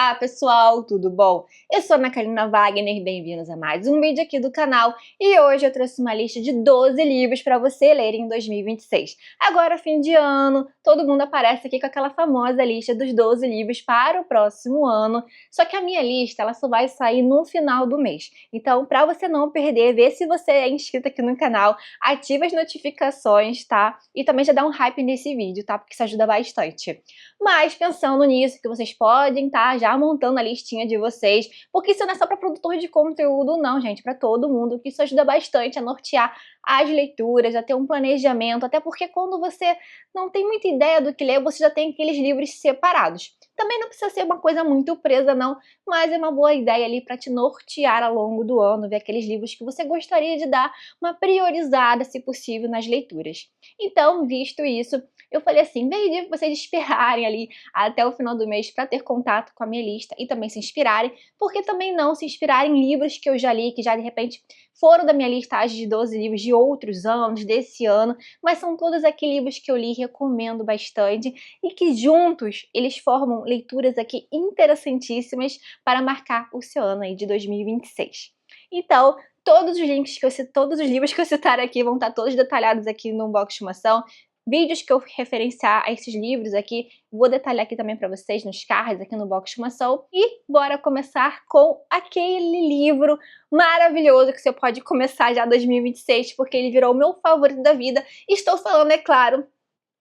Olá pessoal, tudo bom? Eu sou a Ana Carolina Wagner, bem-vindos a mais um vídeo aqui do canal e hoje eu trouxe uma lista de 12 livros para você ler em 2026. Agora, fim de ano, todo mundo aparece aqui com aquela famosa lista dos 12 livros para o próximo ano, só que a minha lista ela só vai sair no final do mês. Então, para você não perder, vê se você é inscrito aqui no canal, ativa as notificações, tá? E também já dá um hype nesse vídeo, tá? Porque isso ajuda bastante. Mas pensando nisso, que vocês podem estar já montando a listinha de vocês, porque isso não é só para produtor de conteúdo não, gente, para todo mundo, que isso ajuda bastante a nortear as leituras, a ter um planejamento, até porque quando você não tem muita ideia do que ler, você já tem aqueles livros separados. Também não precisa ser uma coisa muito presa não, mas é uma boa ideia ali para te nortear ao longo do ano, ver aqueles livros que você gostaria de dar uma priorizada, se possível, nas leituras. Então, visto isso, eu falei assim, em vez de vocês esperarem ali até o final do mês para ter contato com a minha lista e também se inspirarem, porque também não se inspirarem em livros que eu já li, que já de repente foram da minha listagem de 12 livros de outros anos, desse ano, mas são todos aqui livros que eu li e recomendo bastante e que juntos eles formam leituras aqui interessantíssimas para marcar o seu ano aí de 2026. Então, todos os links que eu cito, todos os livros que eu citar aqui vão estar todos detalhados aqui no box de estimação. Vídeos que eu referenciar a esses livros aqui, vou detalhar aqui também para vocês nos cards aqui no box de estimação. E bora começar com aquele livro maravilhoso que você pode começar já 2026, porque ele virou o meu favorito da vida. Estou falando, é claro,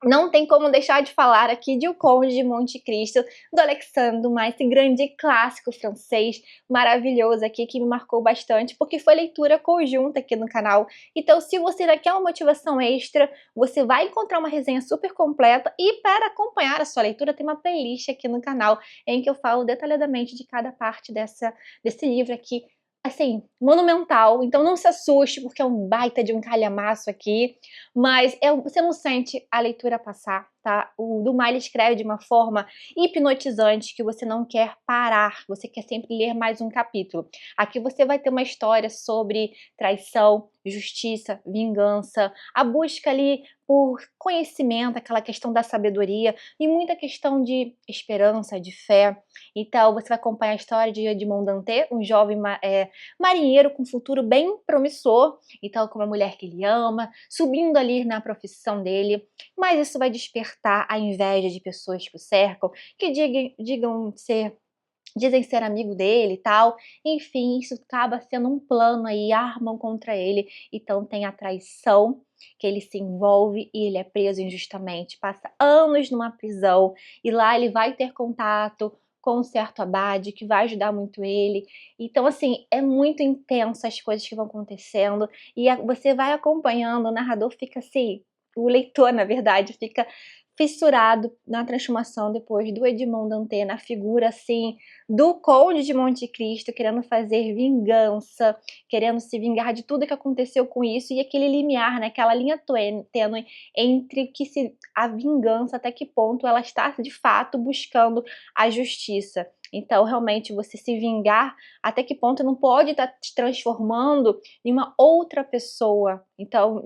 não tem como deixar de falar aqui de O Conde de Monte Cristo, do Alexandre Dumas, esse grande clássico francês maravilhoso aqui que me marcou bastante, porque foi leitura conjunta aqui no canal. Então, se você ainda quer uma motivação extra, você vai encontrar uma resenha super completa e para acompanhar a sua leitura tem uma playlist aqui no canal em que eu falo detalhadamente de cada parte desse livro aqui, assim, monumental, então não se assuste porque é um baita de um calhamaço aqui, mas você não sente a leitura passar, tá? O Dumas ele escreve de uma forma hipnotizante que você não quer parar, você quer sempre ler mais um capítulo. Aqui você vai ter uma história sobre traição, justiça, vingança, a busca ali por conhecimento, aquela questão da sabedoria e muita questão de esperança, de fé. Então você vai acompanhar a história de Edmond Dantès, um jovem marinheiro com um futuro bem promissor, então com uma mulher que ele ama, subindo ali na profissão dele, mas isso vai despertar a inveja de pessoas que o cercam, que dizem ser amigo dele e tal, enfim, isso acaba sendo um plano aí, armam contra ele, então tem a traição, que ele se envolve e ele é preso injustamente, passa anos numa prisão e lá ele vai ter contato com um certo abade que vai ajudar muito ele. Então, assim, é muito intenso as coisas que vão acontecendo e você vai acompanhando, o narrador fica assim, o leitor, na verdade, fica fissurado na transformação depois do Edmond Dantès, na figura, assim, do Conde de Monte Cristo, querendo fazer vingança, querendo se vingar de tudo que aconteceu com isso, e aquele limiar, né, aquela linha tênue entre a vingança, até que ponto ela está, de fato, buscando a justiça. Então, realmente, você se vingar, até que ponto não pode estar te transformando em uma outra pessoa, então,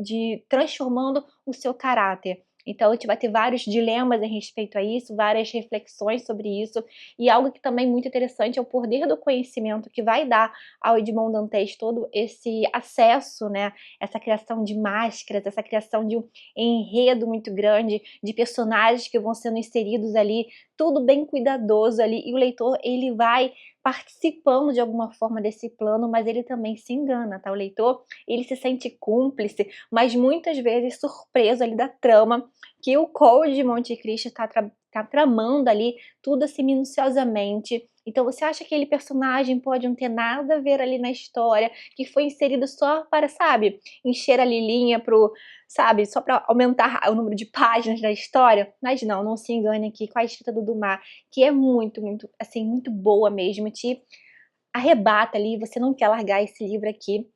transformando o seu caráter. Então, a gente vai ter vários dilemas a respeito a isso, várias reflexões sobre isso, e algo que também é muito interessante é o poder do conhecimento que vai dar ao Edmond Dantès todo esse acesso, né, essa criação de máscaras, essa criação de um enredo muito grande, de personagens que vão sendo inseridos ali, tudo bem cuidadoso ali, e o leitor, ele vai participando de alguma forma desse plano, mas ele também se engana, tá? O leitor, ele se sente cúmplice, mas muitas vezes surpreso ali da trama que o Conde de Monte Cristo tá tramando ali, tudo assim minuciosamente. Então você acha que aquele personagem pode não ter nada a ver ali na história, que foi inserido só para, sabe, encher ali linha pro, sabe, só para aumentar o número de páginas da história? Mas não, não se engane aqui com a escrita do Dumas, que é muito, muito, assim, muito boa mesmo, te arrebata ali, você não quer largar esse livro aqui.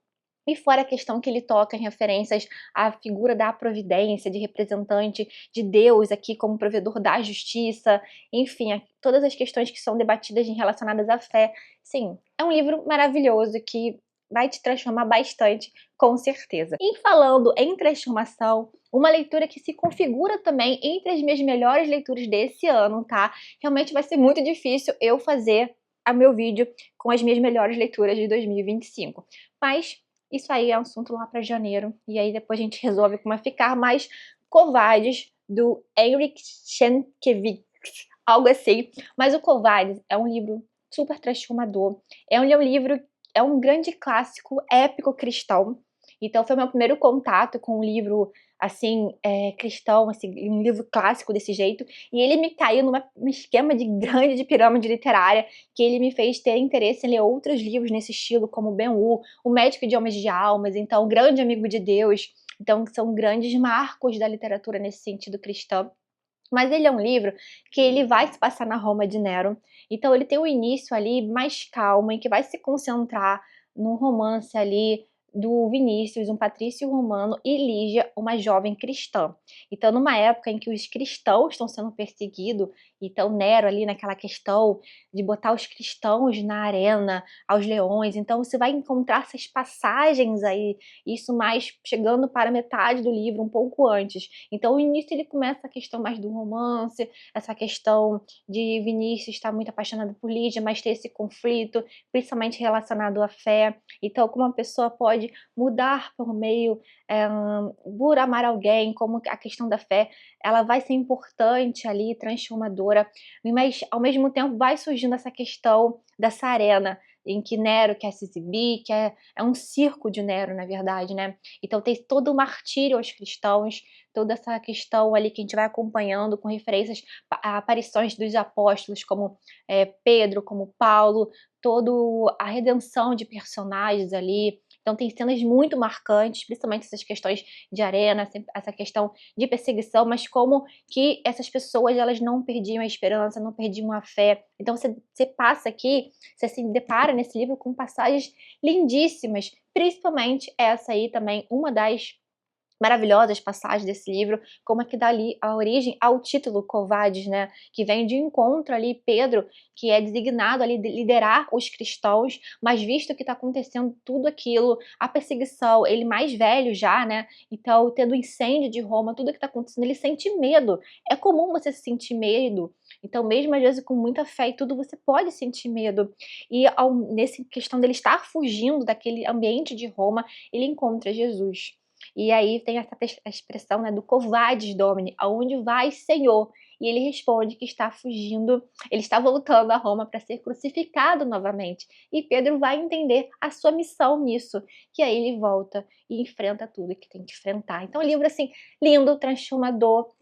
E fora a questão que ele toca em referências à figura da providência, de representante de Deus aqui como provedor da justiça, enfim, todas as questões que são debatidas relacionadas à fé. Sim, é um livro maravilhoso que vai te transformar bastante, com certeza. E falando em transformação, uma leitura que se configura também entre as minhas melhores leituras desse ano, tá? Realmente vai ser muito difícil eu fazer o meu vídeo com as minhas melhores leituras de 2025. Mas isso aí é um assunto lá para janeiro, e aí depois a gente resolve como vai ficar, mas Covardes, do Henryk Sienkiewicz, algo assim. Mas o Covardes é um livro super transformador. É um livro, é um grande clássico épico cristão. Então foi meu primeiro contato com um livro assim, cristão, assim, um livro clássico desse jeito. E ele me caiu num esquema de grande de pirâmide literária, que ele me fez ter interesse em ler outros livros nesse estilo, como Ben-Hur, O Médico de Homens de Almas, então O Grande Amigo de Deus. Então são grandes marcos da literatura nesse sentido cristão. Mas ele é um livro que ele vai se passar na Roma de Nero, então ele tem um início ali mais calmo, em que vai se concentrar no romance ali do Vinícius, um patrício romano, e Lígia, uma jovem cristã. Então, numa época em que os cristãos estão sendo perseguidos, então Nero ali naquela questão de botar os cristãos na arena, aos leões, então você vai encontrar essas passagens aí, isso mais chegando para metade do livro, um pouco antes. Então, o início ele começa a questão mais do romance, essa questão de Vinícius estar muito apaixonado por Lígia, mas ter esse conflito, principalmente relacionado à fé. Então, como uma pessoa pode mudar por meio, por amar alguém, como a questão da fé, ela vai ser importante ali, transformadora, mas ao mesmo tempo vai surgindo essa questão dessa arena em que Nero quer se exibir, que é um circo de Nero, na verdade, né? Então tem todo o martírio aos cristãos, toda essa questão ali que a gente vai acompanhando com referências a aparições dos apóstolos, como Pedro, como Paulo, toda a redenção de personagens ali. Então tem cenas muito marcantes, principalmente essas questões de arena, essa questão de perseguição, mas como que essas pessoas elas não perdiam a esperança, não perdiam a fé. Então você passa aqui, você se depara nesse livro com passagens lindíssimas, principalmente essa aí também, uma das maravilhosas passagens desse livro, como é que dá ali a origem ao título Covardes, né, que vem de encontro ali Pedro, que é designado ali de liderar os cristãos, mas visto que está acontecendo tudo aquilo, a perseguição, ele mais velho já, né, então tendo o incêndio de Roma, tudo que está acontecendo, ele sente medo. É comum você sentir medo, então mesmo às vezes com muita fé e tudo, você pode sentir medo. E nesse questão dele estar fugindo daquele ambiente de Roma, ele encontra Jesus. E aí tem essa a expressão, né, do Covardes Domini, aonde vai, Senhor? E ele responde que está fugindo, ele está voltando a Roma para ser crucificado novamente. E Pedro vai entender a sua missão nisso, que aí ele volta e enfrenta tudo que tem que enfrentar. Então, é um livro assim lindo, transformador,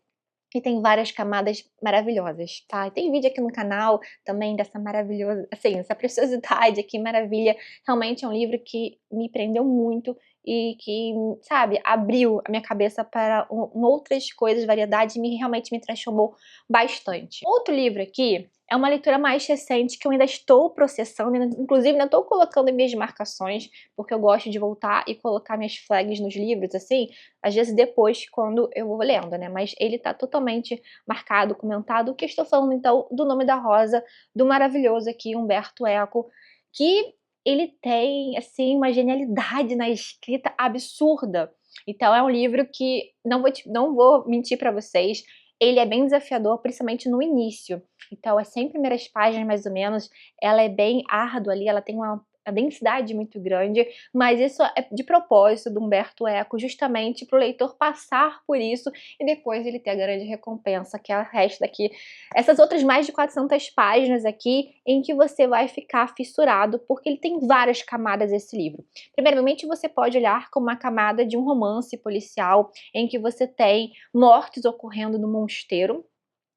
e tem várias camadas maravilhosas, tá? E tem vídeo aqui no canal também dessa maravilhosa, assim, essa preciosidade aqui, maravilha. Realmente é um livro que me prendeu muito e que, sabe, abriu a minha cabeça para outras coisas, variedades, e realmente me transformou bastante. Outro livro aqui é uma leitura mais recente que eu ainda estou processando, inclusive ainda estou colocando em minhas marcações, porque eu gosto de voltar e colocar minhas flags nos livros, assim, às vezes depois, quando eu vou lendo, né? Mas ele tá totalmente marcado, comentado. O que eu estou falando, então, do Nome da Rosa, do maravilhoso aqui, Umberto Eco, que ele tem, assim, uma genialidade na escrita absurda. Então é um livro que, não vou mentir para vocês, ele é bem desafiador, principalmente no início. Então, as 100 primeiras páginas, mais ou menos, ela é bem árdua ali, ela tem uma densidade muito grande, mas isso é de propósito do Umberto Eco, justamente para o leitor passar por isso e depois ele ter a grande recompensa, que é o resto daqui. Essas outras mais de 400 páginas aqui, em que você vai ficar fissurado, porque ele tem várias camadas esse livro. Primeiramente, você pode olhar como uma camada de um romance policial, em que você tem mortes ocorrendo no mosteiro,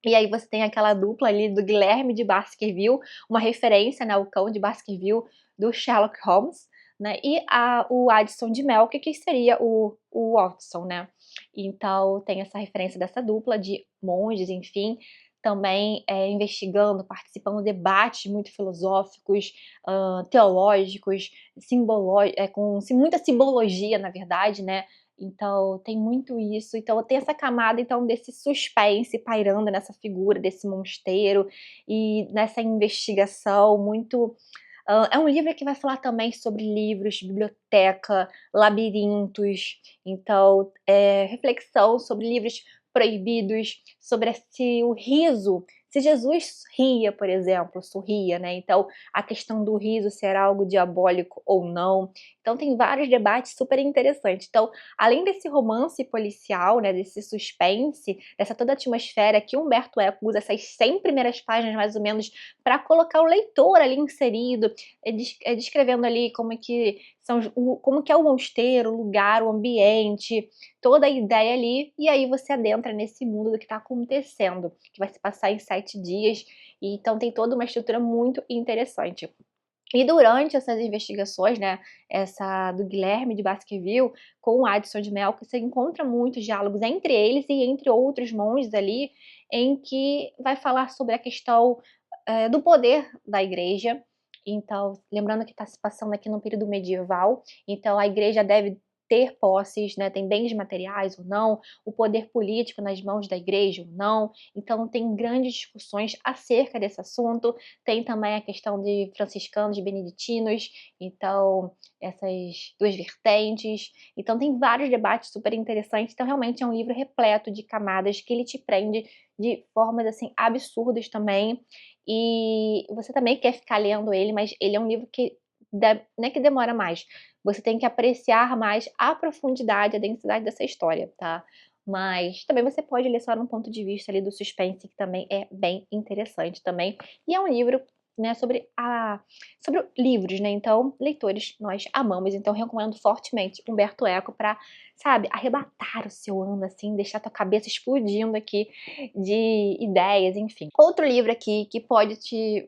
e aí você tem aquela dupla ali do Guilherme de Baskerville, uma referência, né, o cão de Baskerville do Sherlock Holmes, né, e o Addison de Melk, que seria o Watson, né. Então tem essa referência dessa dupla de monges, enfim, também investigando, participando de debates muito filosóficos, teológicos, com muita simbologia, na verdade, né. Então tem muito isso, então tem essa camada então desse suspense pairando nessa figura desse mosteiro e nessa investigação muito É um livro que vai falar também sobre livros, biblioteca, labirintos, então, reflexão sobre livros proibidos, sobre se o riso, se Jesus ria, por exemplo, sorria, né, então a questão do riso ser algo diabólico ou não. Então tem vários debates super interessantes. Então, além desse romance policial, né, desse suspense, dessa toda atmosfera que Humberto Eco usa essas 100 primeiras páginas mais ou menos para colocar o leitor ali inserido, descrevendo ali como é que são como que é o mosteiro, o lugar, o ambiente, toda a ideia ali, e aí você adentra nesse mundo do que está acontecendo, que vai se passar em 7 dias, e então tem toda uma estrutura muito interessante. E durante essas investigações, né, essa do Guilherme de Baskerville com o Addison de Mello, você encontra muitos diálogos entre eles e entre outros monges ali, em que vai falar sobre a questão, do poder da igreja. Então, lembrando que está se passando aqui no período medieval, então a igreja deve ter posses, né, tem bens materiais ou não, o poder político nas mãos da igreja ou não. Então tem grandes discussões acerca desse assunto. Tem também a questão de franciscanos, de beneditinos, então essas duas vertentes. Então tem vários debates super interessantes, então realmente é um livro repleto de camadas que ele te prende de formas, assim, absurdas também. E você também quer ficar lendo ele, mas ele é um livro que não é que demora mais, você tem que apreciar mais a profundidade, a densidade dessa história, tá? Mas também você pode ler só num ponto de vista ali do suspense, que também é bem interessante também. E é um livro, né, sobre livros, né, então leitores nós amamos, então recomendo fortemente Humberto Eco para, sabe, arrebatar o seu ano, assim, deixar tua cabeça explodindo aqui de ideias, enfim. Outro livro aqui que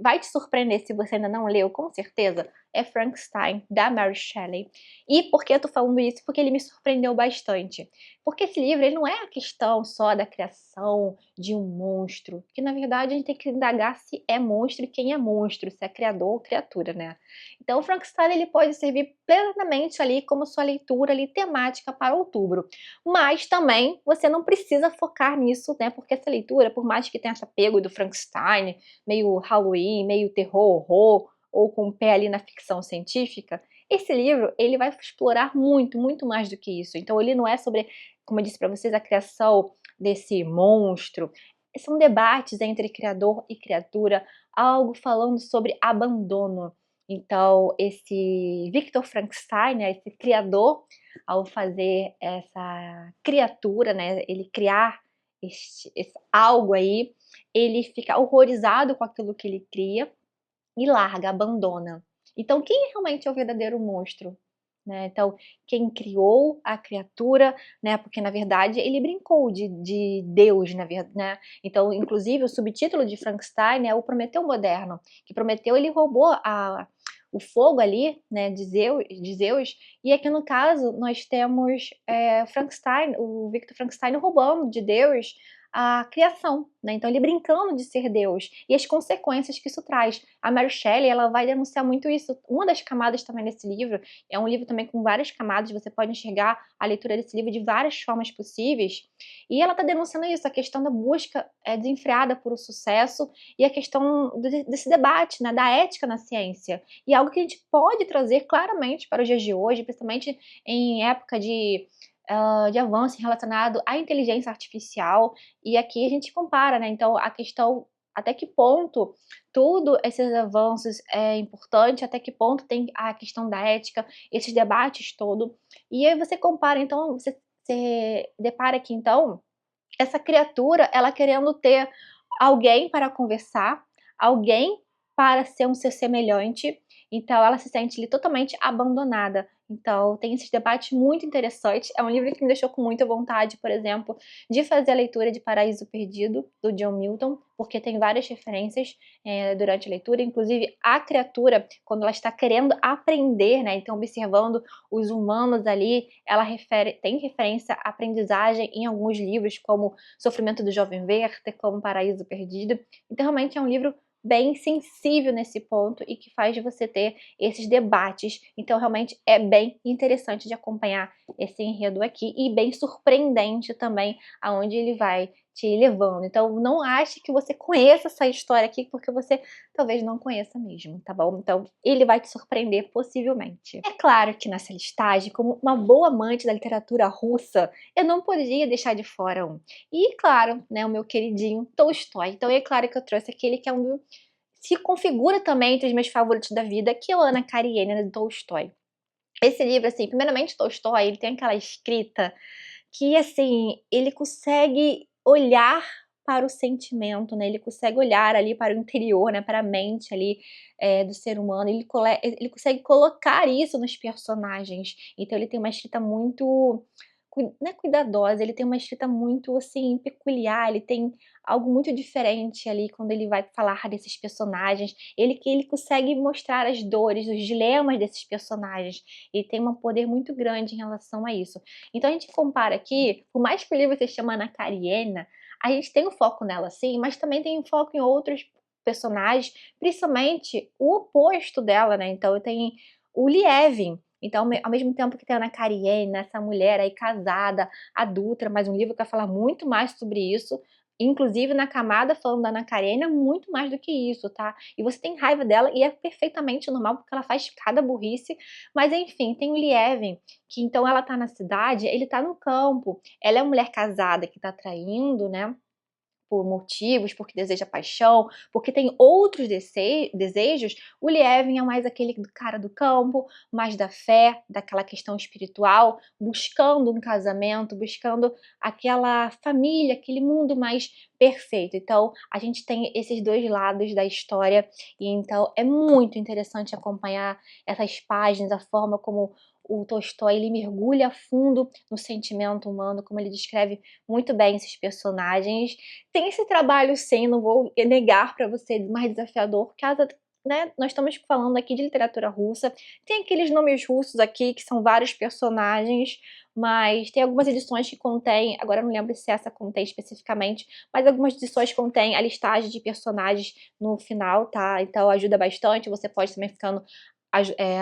vai te surpreender se você ainda não leu, com certeza, é Frankenstein, da Mary Shelley. E por que eu tô falando isso? Porque ele me surpreendeu bastante. Porque esse livro, ele não é a questão só da criação de um monstro, que na verdade a gente tem que indagar se é monstro e quem é monstro, se é criador ou criatura, né? Então o Frankenstein, ele pode servir plenamente ali como sua leitura ali temática para outubro. Mas também você não precisa focar nisso, né? Porque essa leitura, por mais que tenha esse apego do Frankenstein, meio Halloween, meio terror, horror, ou com o pé ali na ficção científica, esse livro ele vai explorar muito, muito mais do que isso. Então ele não é sobre, como eu disse para vocês, a criação desse monstro. São debates entre criador e criatura, algo falando sobre abandono. Então esse Victor Frankenstein, né, esse criador, ao fazer essa criatura, né, ele criar esse algo aí, ele fica horrorizado com aquilo que ele cria e larga, abandona. Então quem realmente é o verdadeiro monstro? Né, então, quem criou a criatura, né, porque na verdade ele brincou de Deus, né, então inclusive o subtítulo de Frankenstein é o Prometeu moderno, que Prometeu ele roubou o fogo ali, né, de Zeus, e aqui no caso nós temos Frankenstein, o Victor Frankenstein roubando de Deus a criação, né, então ele brincando de ser Deus, e as consequências que isso traz. A Mary Shelley, ela vai denunciar muito isso. Uma das camadas também desse livro, é um livro também com várias camadas, você pode enxergar a leitura desse livro de várias formas possíveis, e ela está denunciando isso, a questão da busca desenfreada por o sucesso, e a questão desse debate, né, da ética na ciência, e algo que a gente pode trazer claramente para os dias de hoje, principalmente em época de avanço relacionado à inteligência artificial, e aqui a gente compara, né, então a questão até que ponto tudo esses avanços é importante, até que ponto tem a questão da ética, esses debates todo, e aí você compara, então você depara aqui então, essa criatura, ela querendo ter alguém para conversar, alguém para ser um ser semelhante, então ela se sente ali totalmente abandonada. Então tem esses debates muito interessantes, é um livro que me deixou com muita vontade, por exemplo, de fazer a leitura de Paraíso Perdido, do John Milton, porque tem várias referências durante a leitura, inclusive a criatura, quando ela está querendo aprender, né, então observando os humanos ali, ela tem referência à aprendizagem em alguns livros, como Sofrimento do Jovem Werther, como Paraíso Perdido. Então realmente é um livro bem sensível nesse ponto e que faz você ter esses debates. Então realmente é bem interessante de acompanhar esse enredo aqui e bem surpreendente também aonde ele vai te levando. Então não ache que você conheça essa história aqui, porque você talvez não conheça mesmo, tá bom? Então ele vai te surpreender possivelmente. É claro que nessa listagem, como uma boa amante da literatura russa, eu não podia deixar de fora um. E claro, né, o meu queridinho Tolstói. Então é claro que eu trouxe aquele que é se configura também entre os meus favoritos da vida, que é o Ana Karenina de Tolstói. Esse livro, assim, primeiramente Tolstói, ele tem aquela escrita que, assim, ele consegue olhar para o sentimento, né, ele consegue olhar ali para o interior, né, para a mente ali, do ser humano, ele consegue colocar isso nos personagens. Então ele tem uma escrita muito não é cuidadosa, ele tem uma escrita muito, assim, peculiar, ele tem algo muito diferente ali quando ele vai falar desses personagens, ele consegue mostrar as dores, os dilemas desses personagens, ele tem um poder muito grande em relação a isso. Então a gente compara aqui, por mais que o livro se chama Ana Karenina, a gente tem um foco nela sim, mas também tem um foco em outros personagens, principalmente o oposto dela, né, então tem o Lievin. Então, ao mesmo tempo que tem a Ana Karenina, essa mulher aí casada, adulta, mas um livro que vai falar muito mais sobre isso, inclusive na camada falando da Ana Karenina, muito mais do que isso, tá? E você tem raiva dela e é perfeitamente normal, porque ela faz cada burrice, mas enfim, tem o Lievin, que então ela tá na cidade, ele tá no campo, ela é uma mulher casada que tá traindo, né, por motivos, porque deseja paixão, porque tem outros desejos, o Lievin é mais aquele do cara do campo, mais da fé, daquela questão espiritual, buscando um casamento, buscando aquela família, aquele mundo mais perfeito. Então, a gente tem esses dois lados da história, e então é muito interessante acompanhar essas páginas, a forma como o Tolstói ele mergulha a fundo no sentimento humano, como ele descreve muito bem esses personagens. Tem esse trabalho sim, não vou negar para você, mais desafiador, por causa, né, nós estamos falando aqui de literatura russa, tem aqueles nomes russos aqui que são vários personagens, mas tem algumas edições que contém, agora eu não lembro se essa contém especificamente, mas algumas edições contêm a listagem de personagens no final, tá? Então ajuda bastante, você pode também ficando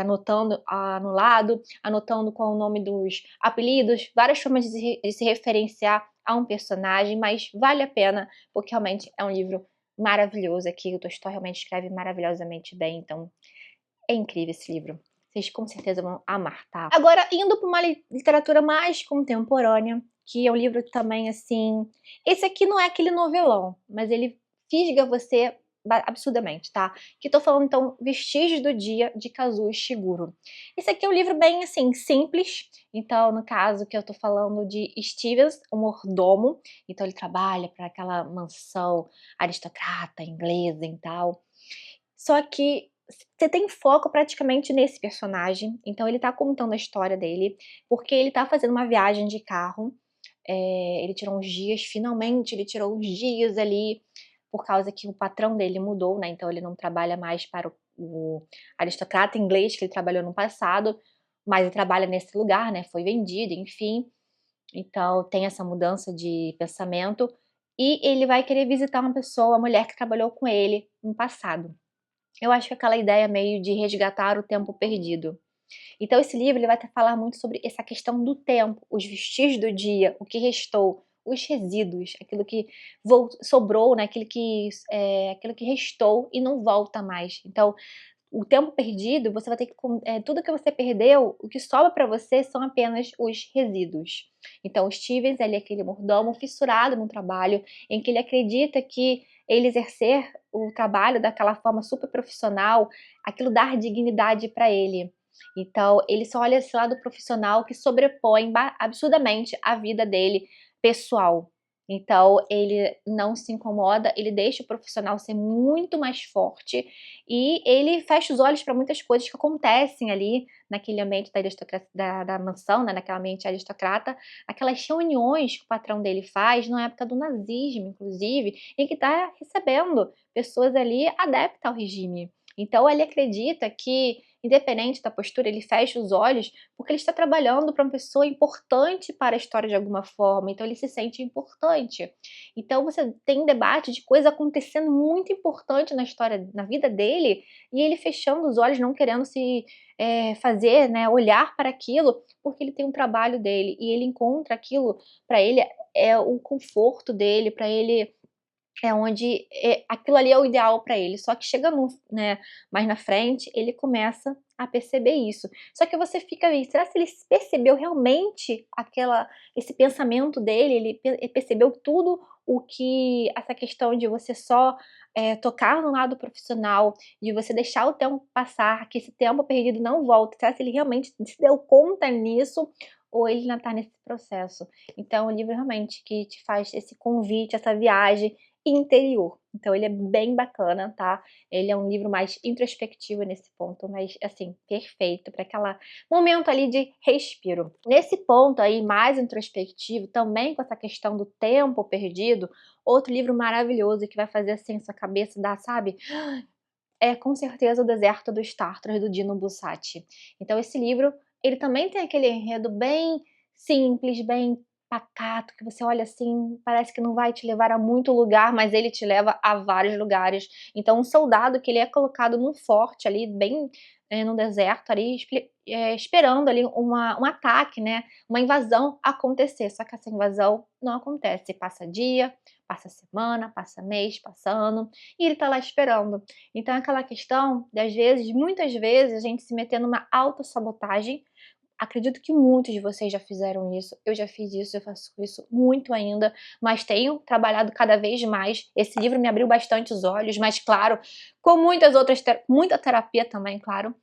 anotando no lado, anotando qual é o nome dos apelidos, várias formas de se referenciar a um personagem, mas vale a pena, porque realmente é um livro maravilhoso aqui, o Tolstói realmente escreve maravilhosamente bem, então é incrível esse livro. Vocês com certeza vão amar, tá? Agora, indo para uma literatura mais contemporânea, que é um livro também, assim... Esse aqui não é aquele novelão, mas ele fisga você absurdamente, tá? Que tô falando, então, Vestígios do Dia, de Kazuo Ishiguro. Esse aqui é um livro bem, assim, simples. Então, no caso que eu tô falando de Stevens, o mordomo. Então, ele trabalha para aquela mansão aristocrata inglesa e tal. Só que você tem foco praticamente nesse personagem, então ele tá contando a história dele, porque ele tá fazendo uma viagem de carro, ele tirou uns dias, finalmente ele tirou uns dias ali, por causa que o patrão dele mudou, né, então ele não trabalha mais para o aristocrata inglês que ele trabalhou no passado, mas ele trabalha nesse lugar, né, foi vendido, enfim. Então tem essa mudança de pensamento, e ele vai querer visitar uma pessoa, uma mulher que trabalhou com ele no passado. Eu acho que aquela ideia meio de resgatar o tempo perdido. Então esse livro ele vai falar muito sobre essa questão do tempo, os vestígios do dia, o que restou, os resíduos, aquilo que sobrou, né, aquilo que restou e não volta mais. Então o tempo perdido, você vai ter que tudo que você perdeu, o que sobra para você são apenas os resíduos. Então o Stevens, ele é aquele mordomo fissurado no trabalho, em que ele acredita que ele exercer o trabalho daquela forma super profissional, aquilo dar dignidade para ele. Então ele só olha esse lado profissional que sobrepõe absurdamente a vida dele pessoal. Então ele não se incomoda, ele deixa o profissional ser muito mais forte e ele fecha os olhos para muitas coisas que acontecem ali naquele ambiente da mansão, né, naquele ambiente aristocrata, aquelas reuniões que o patrão dele faz na época do nazismo, inclusive, em que está recebendo pessoas ali adeptas ao regime. Então ele acredita que, independente da postura, ele fecha os olhos porque ele está trabalhando para uma pessoa importante para a história de alguma forma, então ele se sente importante. Então você tem um debate de coisa acontecendo muito importante na história, na vida dele, e ele fechando os olhos, não querendo se fazer, né, olhar para aquilo, porque ele tem um trabalho dele e ele encontra aquilo, para ele é o conforto dele, para ele é onde aquilo ali é o ideal para ele, só que chega no né, mais na frente, ele começa a perceber isso. Só que você fica aí, será se ele percebeu realmente esse pensamento dele, ele percebeu tudo o que essa questão de você só, tocar no lado profissional, de você deixar o tempo passar, que esse tempo perdido não volta, será se ele realmente se deu conta nisso, ou ele ainda tá nesse processo? Então o livro realmente que te faz esse convite, essa viagem interior. Então ele é bem bacana, tá? Ele é um livro mais introspectivo nesse ponto, mas assim, perfeito para aquela momento ali de respiro. Nesse ponto aí mais introspectivo, também com essa questão do tempo perdido, outro livro maravilhoso que vai fazer assim sua cabeça dar, sabe? É com certeza O Deserto dos Tártaros, do Dino Buzzati. Então esse livro, ele também tem aquele enredo bem simples, bem pacato, que você olha assim, parece que não vai te levar a muito lugar, mas ele te leva a vários lugares. Então um soldado que ele é colocado num forte ali, bem, no deserto ali, esperando ali um ataque, né, uma invasão acontecer, só que essa invasão não acontece, passa dia, passa semana, passa mês, passa ano, e ele tá lá esperando. Então é aquela questão de, às vezes, muitas vezes, a gente se meter numa autossabotagem. Acredito que muitos de vocês já fizeram isso, eu já fiz isso, eu faço isso muito ainda, mas tenho trabalhado cada vez mais. Esse livro me abriu bastante os olhos, mas claro, com muitas outras muita terapia também, claro.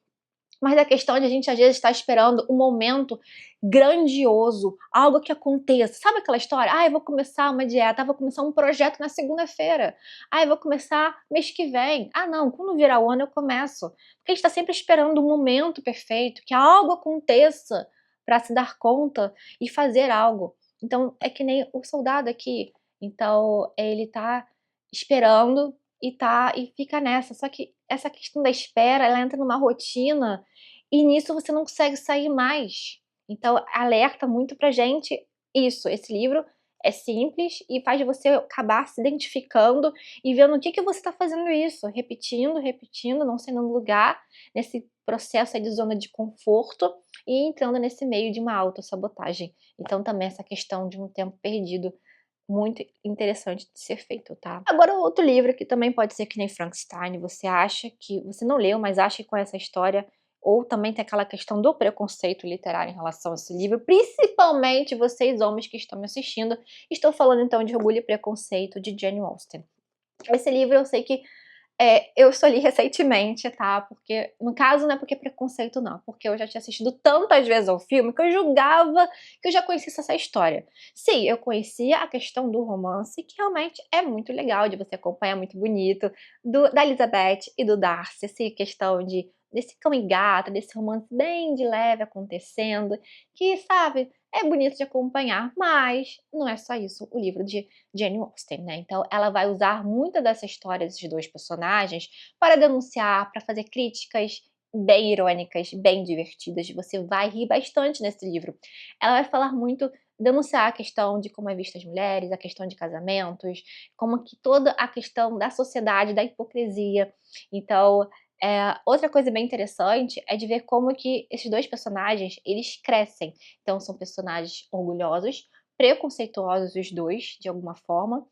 Mas a questão de a gente às vezes estar esperando um momento grandioso, algo que aconteça. Sabe aquela história? Eu vou começar uma dieta, vou começar um projeto na segunda-feira. Eu vou começar mês que vem. Não, quando virar o ano eu começo. Porque a gente está sempre esperando o momento perfeito, que algo aconteça para se dar conta e fazer algo. Então é que nem o soldado aqui. Então ele tá esperando e fica nessa. Só que essa questão da espera, ela entra numa rotina e nisso você não consegue sair mais. Então alerta muito pra gente isso, esse livro é simples e faz você acabar se identificando e vendo o que você está fazendo isso, repetindo, repetindo, não saindo do lugar, nesse processo aí de zona de conforto e entrando nesse meio de uma autossabotagem. Então também essa questão de um tempo perdido muito interessante de ser feito, tá? Agora outro livro que também pode ser que nem Frankenstein, você acha que você não leu, mas acha que com essa história, ou também tem aquela questão do preconceito literário em relação a esse livro, principalmente vocês homens que estão me assistindo. Estou falando então de Orgulho e Preconceito, de Jane Austen. Esse livro eu sei que eu só li recentemente, tá, porque no caso não é porque é preconceito não, porque eu já tinha assistido tantas vezes ao filme que eu julgava que eu já conhecesse essa história. Sim, eu conhecia a questão do romance, que realmente é muito legal de você acompanhar, muito bonito, da Elizabeth e do Darcy, essa questão desse cão e gato, desse romance bem de leve acontecendo, que, sabe, é bonito de acompanhar, mas não é só isso o livro de Jane Austen, né? Então ela vai usar muita dessa história desses dois personagens para denunciar, para fazer críticas bem irônicas, bem divertidas. Você vai rir bastante nesse livro. Ela vai falar muito, denunciar a questão de como é vista as mulheres, a questão de casamentos, como que toda a questão da sociedade, da hipocrisia. Então, outra coisa bem interessante é de ver como que esses dois personagens, eles crescem. Então são personagens orgulhosos, preconceituosos os dois, de alguma forma,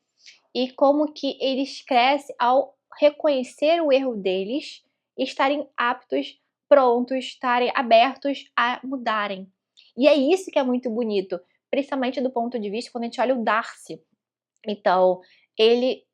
e como que eles crescem ao reconhecer o erro deles e estarem aptos, prontos, estarem abertos a mudarem. E é isso que é muito bonito, principalmente do ponto de vista quando a gente olha o Darcy. Então, ele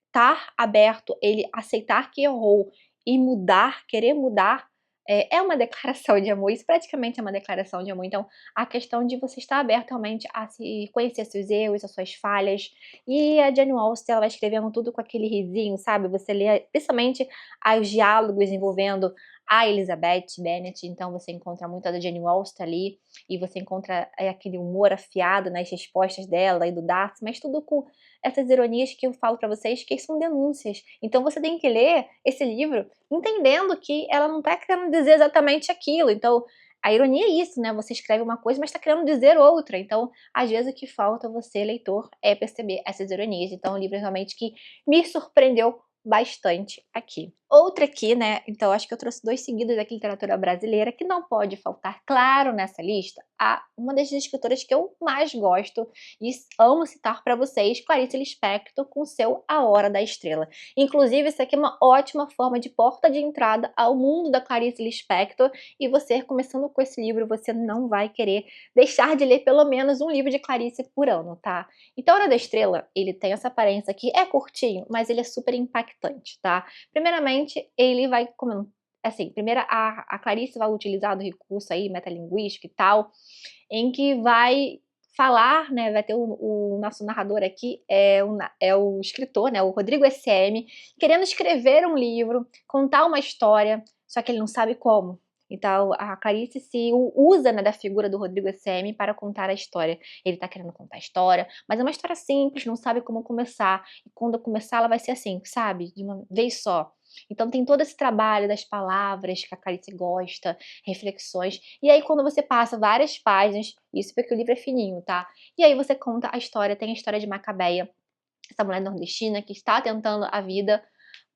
estar aberto, ele aceitar que errou e mudar, querer mudar, é uma declaração de amor, isso praticamente é uma declaração de amor. Então, a questão de você estar aberto realmente a se conhecer seus erros, as suas falhas. E a Jane Austen, ela vai escrevendo tudo com aquele risinho, sabe? Você lê, principalmente os diálogos envolvendo a Elizabeth Bennet, então você encontra muito da Jane Austen ali, e você encontra aquele humor afiado nas respostas dela e do Darcy, mas tudo com essas ironias que eu falo pra vocês que são denúncias. Então você tem que ler esse livro entendendo que ela não tá querendo dizer exatamente aquilo, então a ironia é isso, né, você escreve uma coisa, mas tá querendo dizer outra, então às vezes o que falta você, leitor, é perceber essas ironias. Então é um livro realmente que me surpreendeu bastante aqui. Outra aqui, né, então acho que eu trouxe 2 seguidos aqui, literatura brasileira, que não pode faltar, claro, nessa lista, uma das escritoras que eu mais gosto e amo citar para vocês, Clarice Lispector, com seu A Hora da Estrela. Inclusive, isso aqui é uma ótima forma de porta de entrada ao mundo da Clarice Lispector, e você, começando com esse livro, você não vai querer deixar de ler pelo menos um livro de Clarice por ano, tá? Então, A Hora da Estrela, ele tem essa aparência aqui, é curtinho, mas ele é super impactante, tá? Primeiramente, ele vai, assim, primeiro a Clarice vai utilizar do recurso aí metalinguístico e tal, em que vai falar, né, vai ter o nosso narrador aqui, é o escritor, né, o Rodrigo SM, querendo escrever um livro, contar uma história, só que ele não sabe como. Então a Clarice se usa, né, da figura do Rodrigo SM para contar a história. Ele tá querendo contar a história, mas é uma história simples, não sabe como começar. E quando começar ela vai ser assim, sabe, de uma vez só. Então tem todo esse trabalho das palavras que a Clarice gosta, reflexões, e aí quando você passa várias páginas, isso porque o livro é fininho, tá? E aí você conta a história, tem a história de Macabeia, essa mulher nordestina que está tentando a vida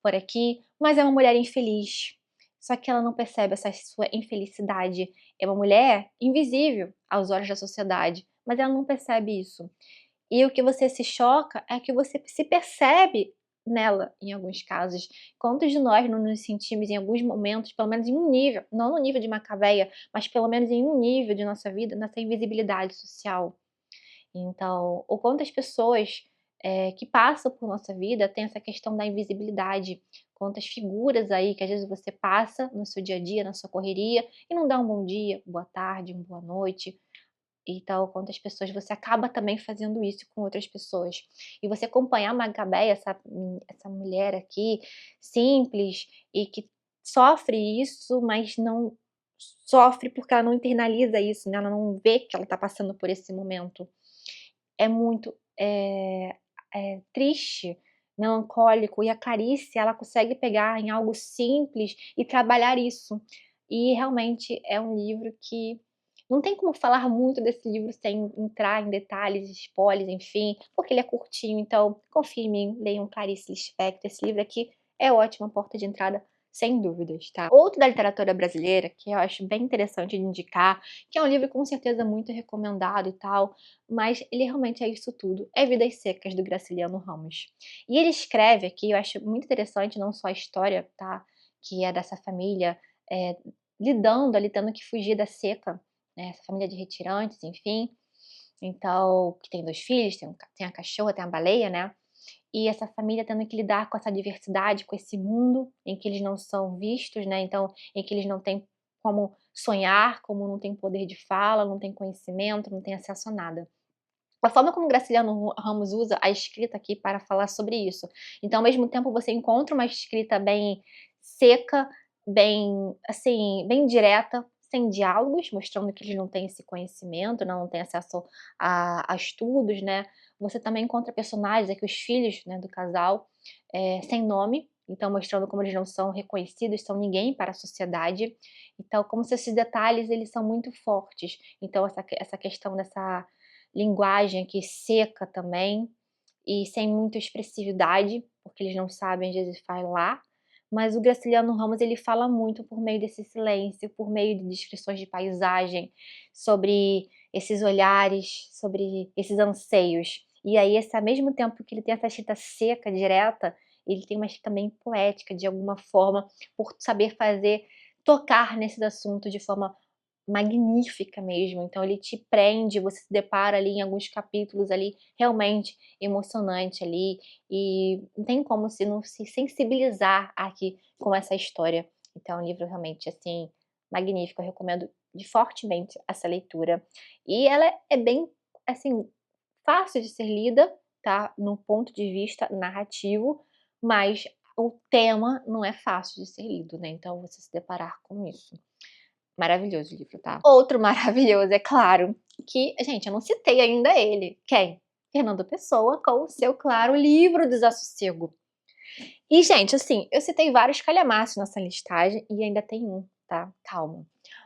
por aqui, mas é uma mulher infeliz. Só que ela não percebe essa sua infelicidade. É uma mulher invisível aos olhos da sociedade, mas ela não percebe isso. E o que você se choca é que você se percebe nela, em alguns casos. Quantos de nós não nos sentimos em alguns momentos, pelo menos em um nível, não no nível de Macabeia, mas pelo menos em um nível de nossa vida, nessa invisibilidade social. Então, o quanto as pessoas que passam por nossa vida têm essa questão da invisibilidade, quantas figuras aí que às vezes você passa no seu dia a dia, na sua correria, e não dá um bom dia, boa tarde, uma boa noite, então, quantas pessoas você acaba também fazendo isso com outras pessoas. E você acompanhar a Macabeia, essa mulher aqui, simples, e que sofre isso, mas não sofre porque ela não internaliza isso, né? Ela não vê que ela tá passando por esse momento. É muito triste, melancólico, e a Clarice, ela consegue pegar em algo simples e trabalhar isso. E realmente é um livro que não tem como falar muito desse livro sem entrar em detalhes, spoilers, enfim, porque ele é curtinho, então confie em mim, leiam Clarice Lispector, esse livro aqui é ótima porta de entrada, sem dúvidas, tá. Outro da literatura brasileira, que eu acho bem interessante de indicar, que é um livro com certeza muito recomendado e tal, mas ele realmente é isso tudo, é Vidas Secas, do Graciliano Ramos. E ele escreve aqui, eu acho muito interessante não só a história, tá, que é dessa família, lidando ali, tendo que fugir da seca, né, essa família de retirantes, enfim. Então, que tem 2 filhos, tem a cachorra, tem a baleia, né, e essa família tendo que lidar com essa diversidade, com esse mundo em que eles não são vistos, né, então, em que eles não têm como sonhar, como não têm poder de fala, não têm conhecimento, não têm acesso a nada. A forma como Graciliano Ramos usa a escrita aqui para falar sobre isso. Então, ao mesmo tempo, você encontra uma escrita bem seca, bem, assim, bem direta, sem diálogos, mostrando que eles não têm esse conhecimento, não têm acesso a estudos, né. Você também encontra personagens aqui, os filhos, né, do casal, sem nome, então mostrando como eles não são reconhecidos, são ninguém para a sociedade. Então, como se esses detalhes, eles são muito fortes. Então essa questão dessa linguagem aqui seca também, e sem muita expressividade, porque eles não sabem às vezes falar, mas o Graciliano Ramos ele fala muito por meio desse silêncio, por meio de descrições de paisagem, sobre esses olhares, sobre esses anseios. E aí esse ao mesmo tempo que ele tem essa escrita seca, direta, ele tem uma escrita também poética de alguma forma, por saber fazer tocar nesses assuntos de forma magnífica mesmo, então ele te prende, você se depara ali em alguns capítulos ali realmente emocionante ali, e não tem como se não se sensibilizar aqui com essa história. Então é um livro realmente, assim, magnífico, eu recomendo de fortemente essa leitura. E ela é bem, assim, fácil de ser lida, tá, no ponto de vista narrativo, mas o tema não é fácil de ser lido, né, então você se deparar com isso. Maravilhoso o livro, tá. Outro maravilhoso, é claro, que gente, eu não citei ainda ele. Quem? Fernando Pessoa com o seu claro livro Desassossego. E gente, assim, eu citei vários calhamaços nessa listagem e ainda tem um, tá, calma.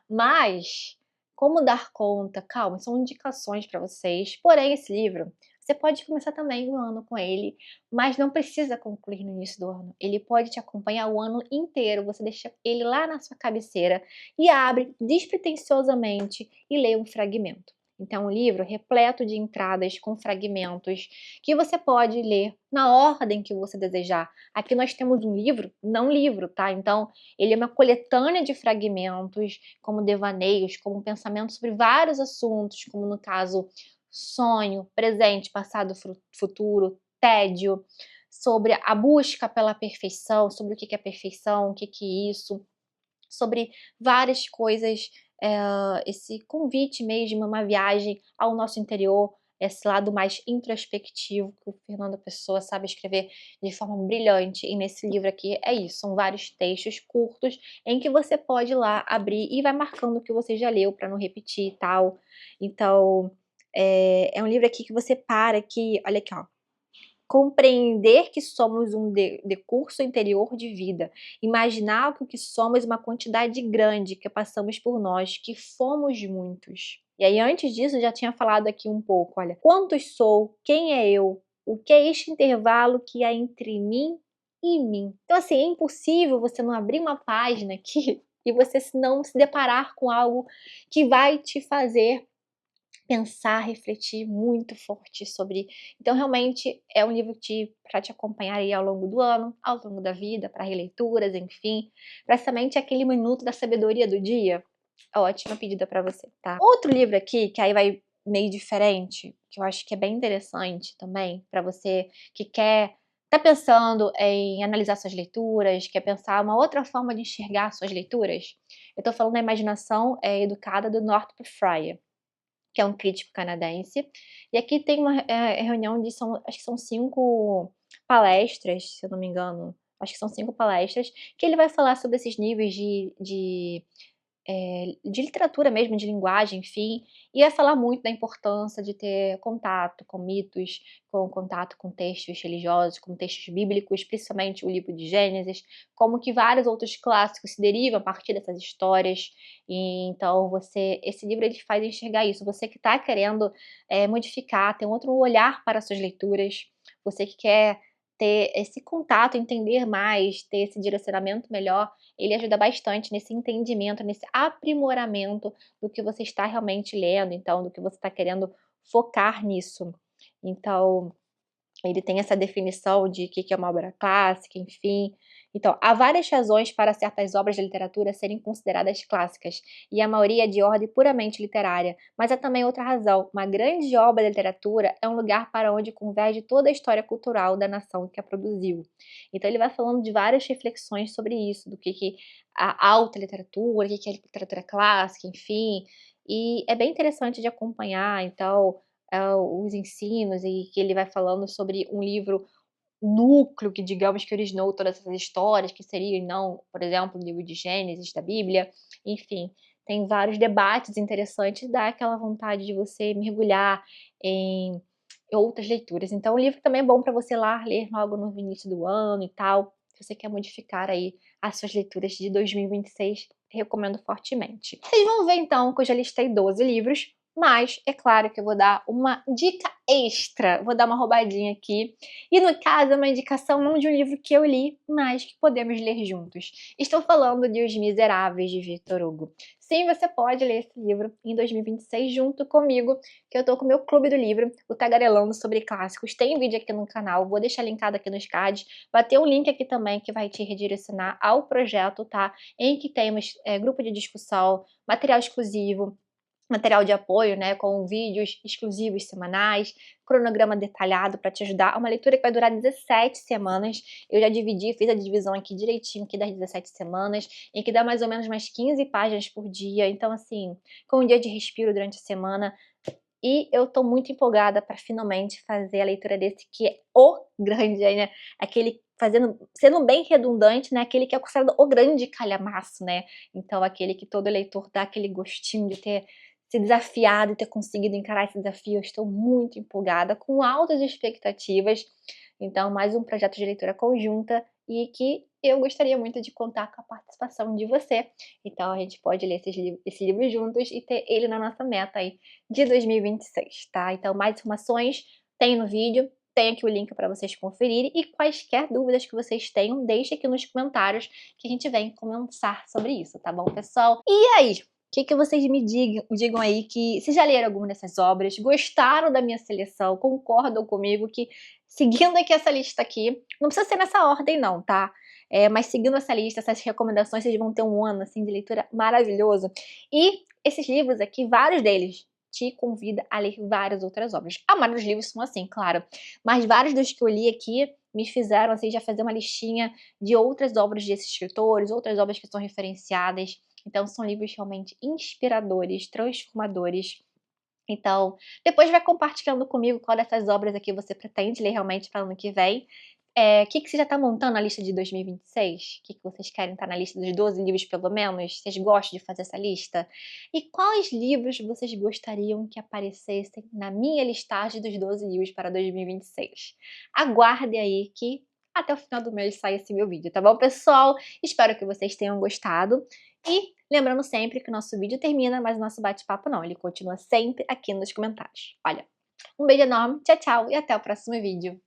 Mas, como dar conta? Calma, são indicações para vocês, porém esse livro, você pode começar também o ano com ele, mas não precisa concluir no início do ano. Ele pode te acompanhar o ano inteiro, você deixa ele lá na sua cabeceira e abre despretensiosamente e lê um fragmento. Então, um livro repleto de entradas com fragmentos que você pode ler na ordem que você desejar. Aqui nós temos um livro, não livro, tá? Então, ele é uma coletânea de fragmentos, como devaneios, como pensamentos sobre vários assuntos, como no caso sonho, presente, passado, futuro, tédio, sobre a busca pela perfeição, sobre o que é perfeição, o que é isso, sobre várias coisas, esse convite mesmo, uma viagem ao nosso interior, esse lado mais introspectivo que o Fernando Pessoa sabe escrever de forma brilhante. E nesse livro aqui é isso, são vários textos curtos em que você pode ir lá abrir e vai marcando o que você já leu para não repetir e tal. Então, é um livro aqui que você para que olha aqui, ó, compreender que somos um decurso interior de vida, imaginar que o que somos uma quantidade grande que passamos por nós, que fomos muitos. E aí antes disso já tinha falado aqui um pouco, olha, quantos sou, quem é eu, o que é este intervalo que há entre mim e mim. Então assim, é impossível você não abrir uma página aqui e você não se deparar com algo que vai te fazer pensar, refletir muito forte sobre. Então, realmente é um livro para te acompanhar aí ao longo do ano, ao longo da vida, para releituras, enfim, para somente aquele minuto da sabedoria do dia. Ótima pedida para você, tá? Outro livro aqui, que aí vai meio diferente, que eu acho que é bem interessante também, para você que tá pensando em analisar suas leituras, quer pensar uma outra forma de enxergar suas leituras. Eu tô falando da Imaginação Educada do Northrop Frye, que é um crítico canadense. E aqui tem uma reunião de acho que são 5 palestras, se eu não me engano. Acho que são 5 palestras, que ele vai falar sobre esses níveis de literatura mesmo, de linguagem, enfim, e vai falar muito da importância de ter contato com mitos, com contato com textos religiosos, com textos bíblicos, principalmente o livro de Gênesis, como que vários outros clássicos se derivam a partir dessas histórias. E então esse livro ele faz enxergar isso. Você que está querendo modificar, ter um outro olhar para suas leituras, você que quer ter esse contato, entender mais, ter esse direcionamento melhor, ele ajuda bastante nesse entendimento, nesse aprimoramento do que você está realmente lendo, então, do que você está querendo focar nisso. Então, ele tem essa definição de que é uma obra clássica, enfim. Então, há várias razões para certas obras de literatura serem consideradas clássicas, e a maioria é de ordem puramente literária. Mas há também outra razão: uma grande obra de literatura é um lugar para onde converge toda a história cultural da nação que a produziu. Então, ele vai falando de várias reflexões sobre isso, do que a alta literatura, o que é literatura clássica, enfim. E é bem interessante de acompanhar, então, os ensinos e que ele vai falando sobre um livro núcleo que digamos que originou todas essas histórias, que seria não, por exemplo, o livro de Gênesis da Bíblia, enfim, tem vários debates interessantes, dá aquela vontade de você mergulhar em outras leituras. Então o livro também é bom para você lá ler logo no início do ano e tal, se você quer modificar aí as suas leituras de 2026, recomendo fortemente. Vocês vão ver então que eu já listei 12 livros, mas é claro que eu vou dar uma dica extra, vou dar uma roubadinha aqui. E no caso é uma indicação não de um livro que eu li, mas que podemos ler juntos. Estou falando de Os Miseráveis, de Victor Hugo. Sim, você pode ler esse livro em 2026 junto comigo, que eu tô com o meu clube do livro, o Tagarelando sobre Clássicos. Tem vídeo aqui no canal, vou deixar linkado aqui nos cards. Vai ter um link aqui também que vai te redirecionar ao projeto, tá? Em que temos grupo de discussão, material exclusivo, material de apoio, né, com vídeos exclusivos semanais, cronograma detalhado para te ajudar. É uma leitura que vai durar 17 semanas. Eu já fiz a divisão aqui direitinho aqui das 17 semanas, em que dá mais ou menos mais 15 páginas por dia. Então, assim, com um dia de respiro durante a semana, E eu tô muito empolgada para finalmente fazer a leitura desse que é o grande, né, aquele sendo bem redundante, né, aquele que é considerado o grande calhamaço, né. Então aquele que todo leitor dá aquele gostinho de ter se desafiado e ter conseguido encarar esse desafio. Eu estou muito empolgada, com altas expectativas. Então mais um projeto de leitura conjunta e que eu gostaria muito de contar com a participação de você. Então a gente pode ler esse livro juntos e ter ele na nossa meta aí de 2026, tá? Então mais informações tem no vídeo, tem aqui o link para vocês conferirem e quaisquer dúvidas que vocês tenham, deixe aqui nos comentários que a gente vem conversar sobre isso, tá bom, pessoal? E aí, o que vocês me digam aí, que vocês já leram alguma dessas obras, gostaram da minha seleção, concordam comigo que, seguindo aqui essa lista aqui, não precisa ser nessa ordem não, tá? Mas seguindo essa lista, essas recomendações, vocês vão ter um ano assim de leitura maravilhoso. E esses livros aqui, vários deles, te convida a ler várias outras obras. A maioria dos livros são assim, claro, mas vários dos que eu li aqui me fizeram assim já fazer uma listinha de outras obras desses escritores, outras obras que são referenciadas. Então são livros realmente inspiradores, transformadores. Então, depois vai compartilhando comigo qual dessas obras aqui você pretende ler realmente para o ano que vem. Que você já está montando na lista de 2026? Que vocês querem estar na lista dos 12 livros pelo menos? Vocês gostam de fazer essa lista? E quais livros vocês gostariam que aparecessem na minha listagem dos 12 livros para 2026? Aguardem aí que até o final do mês sai esse meu vídeo, tá bom, pessoal? Espero que vocês tenham gostado. E lembrando sempre que o nosso vídeo termina, mas o nosso bate-papo não, ele continua sempre aqui nos comentários. Olha, um beijo enorme, tchau, tchau e até o próximo vídeo.